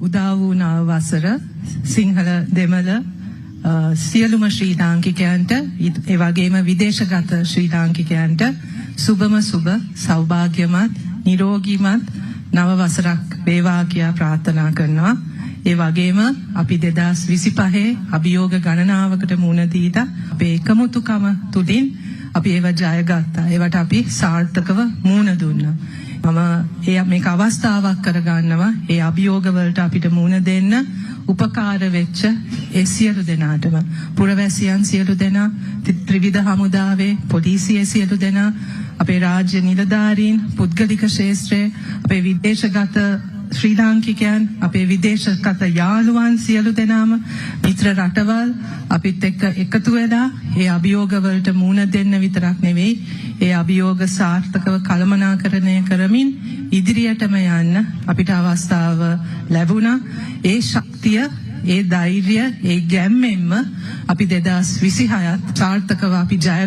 උදා වූ නව වසර සිංහල දෙමළ සියලුම ශ්‍රී ලාංකිකයන්ට ඒ වගේම විදේශගත ශ්‍රී ලාංකිකයන්ට සුබම සුබ සෞභාග්‍යමත් නිරෝගීමත් නව වසරක් වේවා කියා ප්‍රාර්ථනා කරනවා. ඒ වගේම අපි 2025 අභියෝග ගණනාවකට මුහුණ දීලා අපේ එකමුතුකම තුලින් අපි ඒව ජයගත්තා. ඒවට අපි සාර්ථකව මුහුණ දුන්නා. මම මේක අවස්ථාවක් කරගන්නවා ඒ අභියෝග වලට අපිට මුහුණ දෙන්න උපකාර වෙච්ච ඒ සියලු දෙනාටම පුරවැසියන් සියලු දෙනා ත්‍රිවිධ හමුදාවේ පොලිසිය සියලු දෙනා අපේ රාජ්‍ය නිලධාරීන් පුද්ගලික ශාස්ත්‍රයේ අපේ විදේශගත ශ්‍රී ලාංකිකයන් අපේ විදේශගත යාළුවන් සියලු දෙනාම මිත්‍ර රටවල් අපිත් එක්ක එකතු වෙලා ඒ අභියෝග වලට මුහුණ දෙන්න විතරක් නෙවෙයි ඒ අභියෝග සාර්ථකව කළමනාකරණය කරමින් ඉදිරියටම යන්න අපිට අවස්ථාව ලැබුණා. ඒ ශක්තිය ඒ ධෛර්යය ඒ ගැම්මෙන්ම අපි 2026 සාර්ථකව අපි ජය